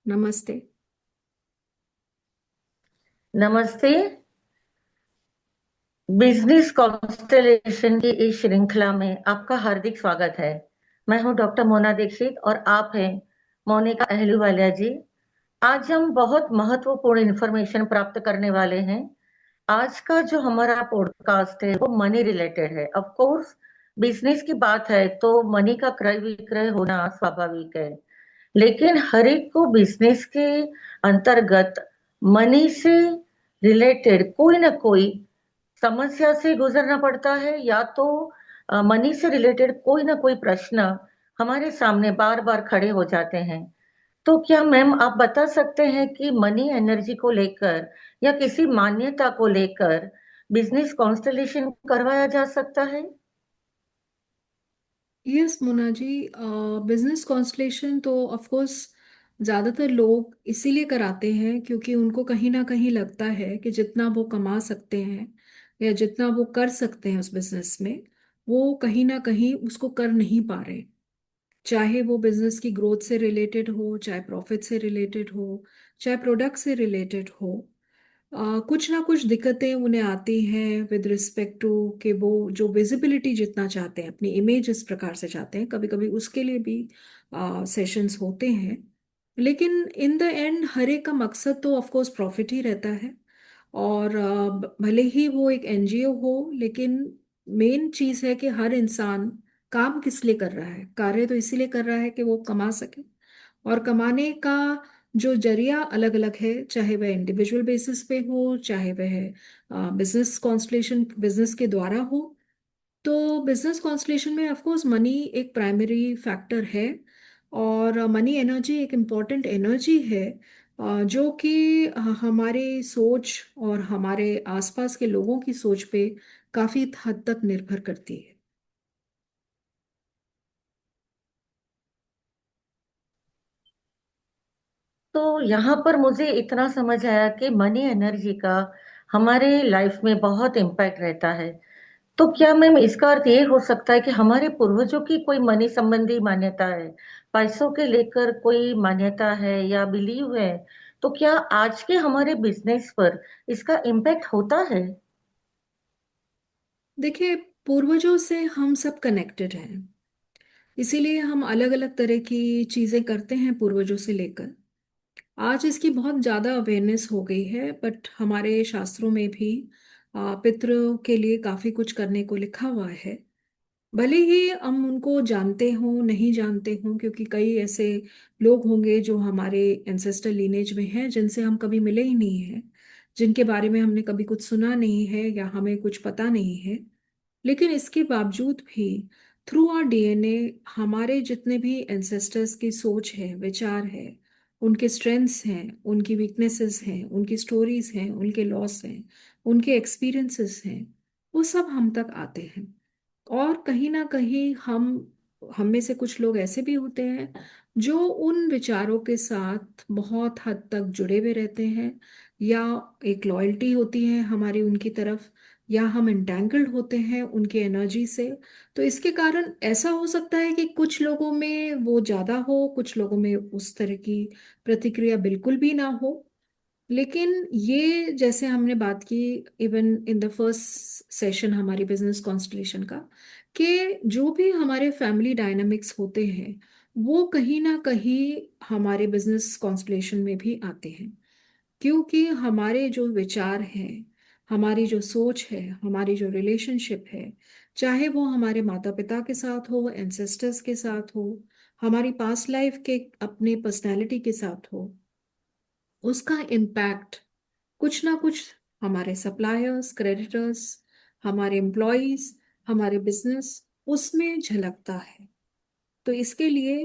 नमस्ते। नमस्ते। Business constellation की इस श्रृंखला में आपका हार्दिक स्वागत है। मैं हूं डॉक्टर मोना दीक्षित और आप हैं मोनिका अहलूवालिया जी। आज हम बहुत महत्वपूर्ण इंफॉर्मेशन प्राप्त करने वाले हैं। आज का जो हमारा पॉडकास्ट है वो मनी रिलेटेड है। ऑफ कोर्स बिजनेस की बात है तो मनी का क्रय विक्रय होना स्वाभाविक है, लेकिन हर एक को बिजनेस के अंतर्गत मनी से रिलेटेड कोई ना कोई समस्या से गुजरना पड़ता है, या तो मनी से रिलेटेड कोई ना कोई प्रश्न हमारे सामने बार बार खड़े हो जाते हैं। तो क्या मैम आप बता सकते हैं कि मनी एनर्जी को लेकर या किसी मान्यता को लेकर बिजनेस कॉन्स्टलेशन करवाया जा सकता है? Yes Mona ji, business constellation तो ऑफ कोर्स ज़्यादातर लोग इसीलिए कराते हैं क्योंकि उनको कहीं ना कहीं लगता है कि जितना वो कमा सकते हैं या जितना वो कर सकते हैं उस बिजनेस में, वो कहीं ना कहीं उसको कर नहीं पा रहे। चाहे वो बिजनेस की ग्रोथ से रिलेटेड हो, चाहे प्रॉफिट से रिलेटेड हो, चाहे प्रोडक्ट से रिलेटेड हो। कुछ ना कुछ दिक्कतें उन्हें आती हैं विद रिस्पेक्ट टू कि वो जो विजिबिलिटी जितना चाहते हैं, अपनी इमेज इस प्रकार से चाहते हैं, कभी कभी उसके लिए भी सेशंस होते हैं। लेकिन इन द एंड हर एक का मकसद तो ऑफ कोर्स प्रॉफिट ही रहता है। और भले ही वो एक एनजीओ हो, लेकिन मेन चीज़ है कि हर इंसान काम किस लिए कर रहा है। कार्य तो इसीलिए कर रहा है कि वो कमा सके, और कमाने का जो जरिया अलग अलग है, चाहे वह इंडिविजुअल बेसिस पे हो, चाहे वह बिजनेस कॉन्स्टलेशन बिजनेस के द्वारा हो। तो बिजनेस कॉन्स्टलेशन में ऑफ कोर्स मनी एक प्राइमरी फैक्टर है। और मनी एनर्जी एक इम्पॉर्टेंट एनर्जी है, जो कि हमारे सोच और हमारे आसपास के लोगों की सोच पे काफ़ी हद तक निर्भर करती है। तो यहाँ पर मुझे इतना समझ आया कि मनी एनर्जी का हमारे लाइफ में बहुत इम्पैक्ट रहता है। तो क्या मैम इसका अर्थ ये हो सकता है कि हमारे पूर्वजों की कोई मनी संबंधी मान्यता है, पैसों के लेकर कोई मान्यता है या बिलीव है? तो क्या आज के हमारे बिजनेस पर इसका इम्पैक्ट होता है? देखिए, पूर्वजों से हम सब कनेक्टेड हैं, इसीलिए हम अलग अलग तरह की चीज़ें करते हैं पूर्वजों से लेकर। आज इसकी बहुत ज़्यादा अवेयरनेस हो गई है, बट हमारे शास्त्रों में भी पितरों के लिए काफ़ी कुछ करने को लिखा हुआ है। भले ही हम उनको जानते हों नहीं जानते हों, क्योंकि कई ऐसे लोग होंगे जो हमारे एंसेस्टर लीनेज में हैं जिनसे हम कभी मिले ही नहीं हैं, जिनके बारे में हमने कभी कुछ सुना नहीं है या हमें कुछ पता नहीं है। लेकिन इसके बावजूद भी थ्रू आवर डीएनए हमारे जितने भी एंसेस्टर्स की सोच है, विचार है, उनके स्ट्रेंथ्स हैं, उनकी वीकनेसेस हैं, उनकी स्टोरीज हैं, उनके लॉस हैं, उनके एक्सपीरियंसेस हैं, वो सब हम तक आते हैं। और कहीं ना कहीं हम में से कुछ लोग ऐसे भी होते हैं जो उन विचारों के साथ बहुत हद तक जुड़े हुए रहते हैं, या एक लॉयल्टी होती है हमारी उनकी तरफ, या हम एंटेंगल्ड होते हैं उनकी एनर्जी से। तो इसके कारण ऐसा हो सकता है कि कुछ लोगों में वो ज़्यादा हो, कुछ लोगों में उस तरह की प्रतिक्रिया बिल्कुल भी ना हो। लेकिन ये जैसे हमने बात की even in the first session हमारी बिजनेस कॉन्स्टलेशन का, कि जो भी हमारे फैमिली डायनामिक्स होते हैं वो कहीं ना कहीं हमारे बिजनेस कॉन्स्टलेशन में भी आते हैं। क्योंकि हमारे जो विचार हैं, हमारी जो सोच है, हमारी जो रिलेशनशिप है, चाहे वो हमारे माता पिता के साथ हो, एंसेस्टर्स के साथ हो, हमारी पास्ट लाइफ के अपने पर्सनैलिटी के साथ हो, उसका इम्पैक्ट कुछ ना कुछ हमारे सप्लायर्स, क्रेडिटर्स, हमारे एम्प्लॉयज, हमारे बिजनेस, उसमें झलकता है। तो इसके लिए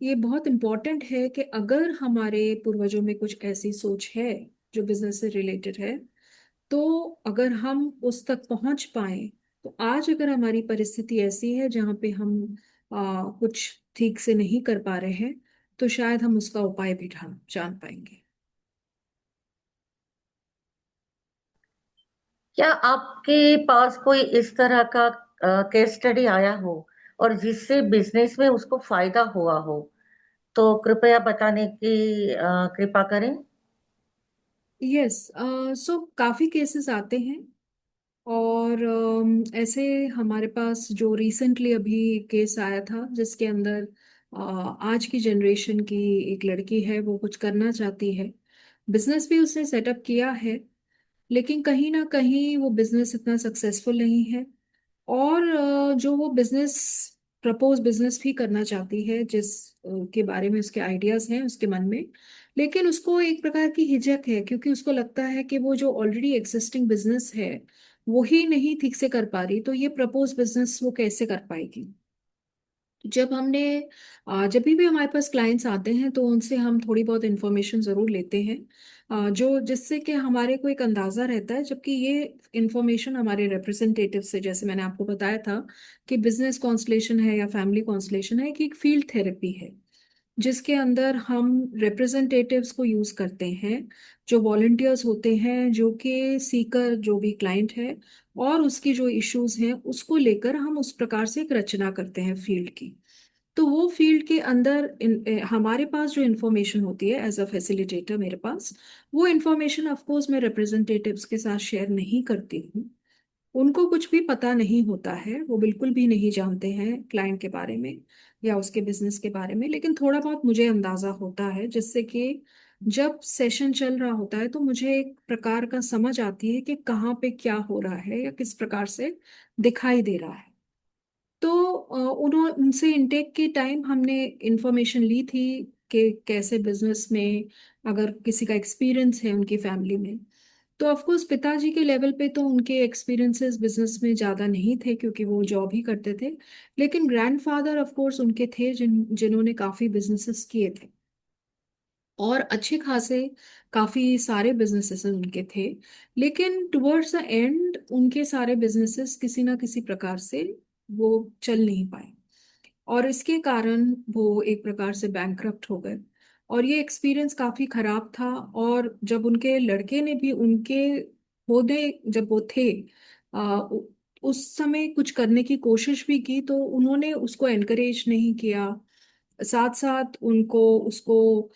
ये बहुत इम्पोर्टेंट है कि अगर हमारे पूर्वजों में कुछ ऐसी सोच है जो बिजनेस से रिलेटेड है, तो अगर हम उस तक पहुंच पाए, तो आज अगर हमारी परिस्थिति ऐसी है जहाँ पे हम कुछ ठीक से नहीं कर पा रहे हैं, तो शायद हम उसका उपाय भी जान पाएंगे। क्या आपके पास कोई इस तरह का केस स्टडी आया हो और जिससे बिजनेस में उसको फायदा हुआ हो? तो कृपया बताने की कृपा करें। यस। सो काफ़ी केसेस आते हैं। और ऐसे हमारे पास जो रिसेंटली अभी केस आया था जिसके अंदर आज की जनरेशन की एक लड़की है, वो कुछ करना चाहती है। बिजनेस भी उसने सेटअप किया है, लेकिन कहीं ना कहीं वो बिजनेस इतना सक्सेसफुल नहीं है। और जो वो बिजनेस भी करना चाहती है, के बारे में उसके आइडियाज हैं उसके मन में। लेकिन उसको एक प्रकार की हिचक है, क्योंकि उसको लगता है कि वो जो ऑलरेडी एग्जिस्टिंग बिजनेस है वो ही नहीं ठीक से कर पा रही, तो ये प्रपोज बिजनेस वो कैसे कर पाएगी। जब हमने जब भी हमारे पास क्लाइंट्स आते हैं तो उनसे हम थोड़ी बहुत इंफॉर्मेशन ज़रूर लेते हैं, जो जिससे कि हमारे को एक अंदाज़ा रहता है। जबकि ये इंफॉर्मेशन हमारे रिप्रेजेंटेटिव से, जैसे मैंने आपको बताया था कि बिजनेस कॉन्सलेशन है या फैमिली कॉन्सलेशन है, कि एक फील्ड थेरेपी है जिसके अंदर हम रिप्रेजेंटेटिव्स को यूज़ करते हैं, जो वॉलंटियर्स होते हैं, जो कि सीकर जो भी क्लाइंट है और उसकी जो इश्यूज हैं उसको लेकर हम उस प्रकार से एक रचना करते हैं फील्ड की। तो वो फील्ड के अंदर हमारे पास जो इन्फॉर्मेशन होती है एज अ फैसिलिटेटर मेरे पास, वो इन्फॉर्मेशन ऑफ कोर्स मैं रिप्रेजेंटेटिव्स के साथ शेयर नहीं करती हूँ। उनको कुछ भी पता नहीं होता है, वो बिल्कुल भी नहीं जानते हैं क्लाइंट के बारे में या उसके बिजनेस के बारे में। लेकिन थोड़ा बहुत मुझे अंदाजा होता है, जिससे कि जब सेशन चल रहा होता है तो मुझे एक प्रकार का समझ आती है कि कहाँ पे क्या हो रहा है या किस प्रकार से दिखाई दे रहा है। तो उन्होंने उनसे इनटेक के टाइम हमने इंफॉर्मेशन ली थी कि कैसे बिजनेस में अगर किसी का एक्सपीरियंस है उनकी फैमिली में। तो ऑफ कोर्स पिताजी के लेवल पे तो उनके एक्सपीरियंसेस बिजनेस में ज़्यादा नहीं थे, क्योंकि वो जॉब ही करते थे। लेकिन ग्रैंडफादर ऑफ कोर्स उनके थे जिन्होंने काफ़ी बिजनेसेस किए थे और अच्छे खासे काफ़ी सारे बिजनेसेस उनके थे। लेकिन टुवर्ड्स द एंड उनके सारे बिजनेसेस किसी ना किसी प्रकार से वो चल नहीं पाए, और इसके कारण वो एक प्रकार से बैंकरप्ट हो गए। और ये एक्सपीरियंस काफ़ी ख़राब था। और जब उनके लड़के ने भी उनके होदे जब वो थे उस समय कुछ करने की कोशिश भी की, तो उन्होंने उसको एनकरेज नहीं किया। साथ साथ उनको उसको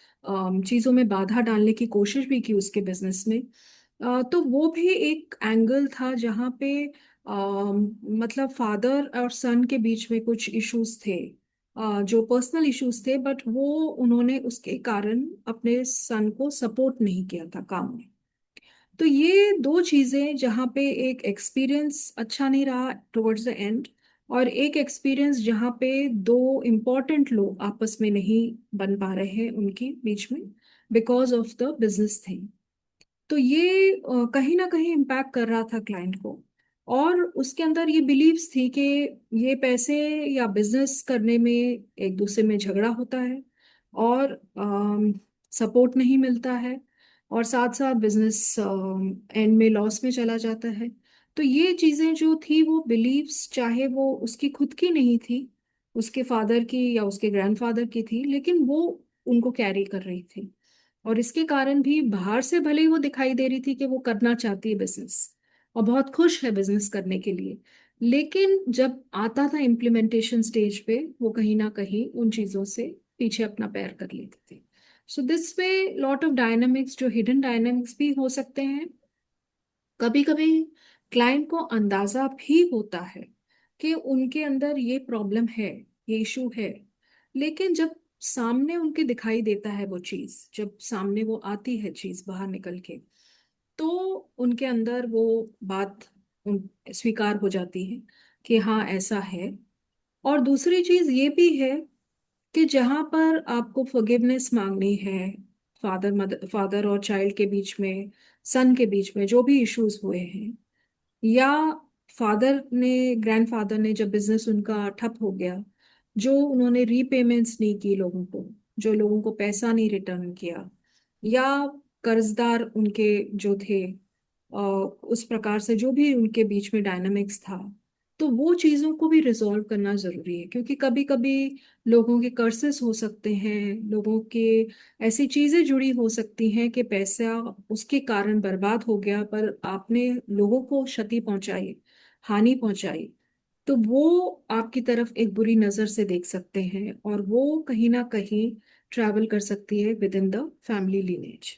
चीज़ों में बाधा डालने की कोशिश भी की उसके बिजनेस में। तो वो भी एक एंगल था जहाँ पे मतलब फादर और सन के बीच में कुछ इश्यूज थे, जो पर्सनल इश्यूज थे, बट वो उन्होंने उसके कारण अपने सन को सपोर्ट नहीं किया था काम में। तो ये दो चीजें जहाँ पे एक एक्सपीरियंस अच्छा नहीं रहा टुवर्ड्स द एंड, और एक एक्सपीरियंस जहाँ पे दो इम्पोर्टेंट लोग आपस में नहीं बन पा रहे हैं उनके बीच में, because of the business thing. तो ये कहीं ना कहीं इम्पैक्ट कर रहा था क्लाइंट को। और उसके अंदर ये बिलीव्स थी कि ये पैसे या बिजनेस करने में एक दूसरे में झगड़ा होता है, और सपोर्ट नहीं मिलता है, और साथ साथ बिजनेस एंड में लॉस में चला जाता है। तो ये चीज़ें जो थी वो बिलीव्स, चाहे वो उसकी खुद की नहीं थी, उसके फादर की या उसके ग्रैंडफादर की थी, लेकिन वो उनको कैरी कर रही थी। और इसके कारण भी बाहर से भले ही वो दिखाई दे रही थी कि वो करना चाहती है बिजनेस और बहुत खुश है बिजनेस करने के लिए, लेकिन जब आता था इम्प्लीमेंटेशन स्टेज पे वो कहीं ना कहीं उन चीजों से पीछे अपना पैर कर लेते थे। So this way lot of dynamics, जो हिडन डायनामिक्स भी हो सकते हैं। कभी कभी क्लाइंट को अंदाजा भी होता है कि उनके अंदर ये प्रॉब्लम है, ये इशू है, लेकिन जब सामने उनके दिखाई देता है वो चीज, जब सामने वो आती है चीज बाहर निकल के, तो उनके अंदर वो बात स्वीकार हो जाती है कि हाँ ऐसा है। और दूसरी चीज ये भी है कि जहां पर आपको फॉरगिवनेस मांगनी है, फादर और चाइल्ड के बीच में, सन के बीच में जो भी इश्यूज हुए हैं, या फादर ने ग्रैंडफादर ने जब बिजनेस उनका ठप हो गया, जो उन्होंने रीपेमेंट्स नहीं की लोगों को, जो लोगों को पैसा नहीं रिटर्न किया, या कर्जदार उनके जो थे, उस प्रकार से जो भी उनके बीच में डायनामिक्स था, तो वो चीज़ों को भी रिजॉल्व करना ज़रूरी है। क्योंकि कभी कभी लोगों के कर्सेस हो सकते हैं, लोगों के ऐसी चीजें जुड़ी हो सकती हैं कि पैसा उसके कारण बर्बाद हो गया, पर आपने लोगों को क्षति पहुंचाई, हानि पहुंचाई। तो वो आपकी तरफ एक बुरी नज़र से देख सकते हैं, और वो कहीं ना कहीं ट्रैवल कर सकती है with in the family lineage.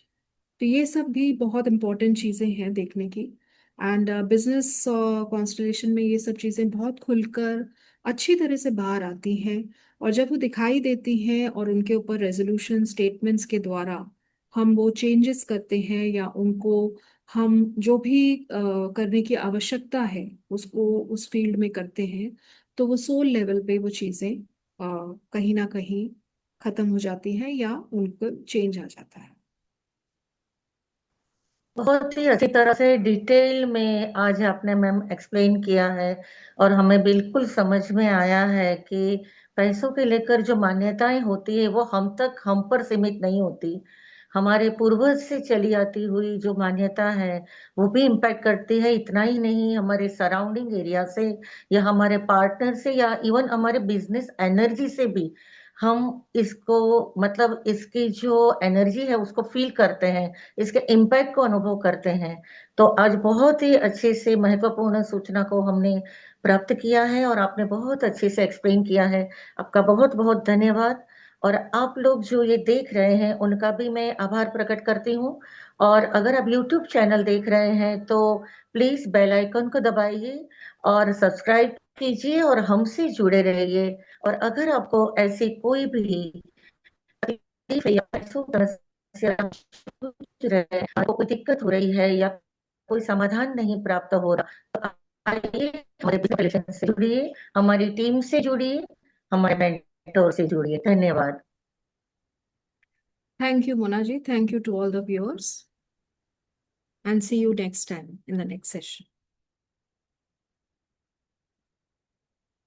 तो ये सब भी बहुत इंपॉर्टेंट चीज़ें हैं देखने की। एंड बिजनेस कॉन्स्टलेशन में ये सब चीज़ें बहुत खुलकर अच्छी तरह से बाहर आती हैं। और जब वो दिखाई देती हैं और उनके ऊपर रेजोल्यूशन स्टेटमेंट्स के द्वारा हम वो चेंजेस करते हैं, या उनको हम जो भी करने की आवश्यकता है उसको उस फील्ड में करते हैं, तो वो सोल लेवल पे वो चीज़ें कहीं ना कहीं खत्म हो जाती हैं या उनको चेंज आ जाता है। बहुत ही अच्छी तरह से डिटेल में आज आपने मैम एक्सप्लेन किया है, और हमें बिल्कुल समझ में आया है कि पैसों के लेकर जो मान्यताएं होती है वो हम पर सीमित नहीं होती। हमारे पूर्वज से चली आती हुई जो मान्यता है वो भी इम्पैक्ट करती है। इतना ही नहीं, हमारे सराउंडिंग एरिया से या हमारे पार्टनर से या इवन हमारे बिजनेस एनर्जी से भी हम इसको, मतलब इसकी जो एनर्जी है उसको फील करते हैं, इसके इम्पैक्ट को अनुभव करते हैं। तो आज बहुत ही अच्छे से महत्वपूर्ण सूचना को हमने प्राप्त किया है और आपने बहुत अच्छे से एक्सप्लेन किया है। आपका बहुत बहुत धन्यवाद। और आप लोग जो ये देख रहे हैं उनका भी मैं आभार प्रकट करती हूँ। और अगर आप यूट्यूब चैनल देख रहे हैं तो प्लीज बेल आइकन को दबाइए और सब्सक्राइब कीजिए और हमसे जुड़े रहिए। और अगर आपको ऐसी कोई भी तकलीफ या पैसों की समस्या पूछ रहे हैं, आपको कोई दिक्कत हो रही है या कोई समाधान नहीं प्राप्त हो रहा, तो आइए हमारे बिजनेस रिलेशन से जुड़िए, हमारी टीम से जुड़िए, हमारे मेंटोर से जुड़िए। धन्यवाद। Thank you, Mona ji. Thank you to all the viewers, and see you next time in the next session.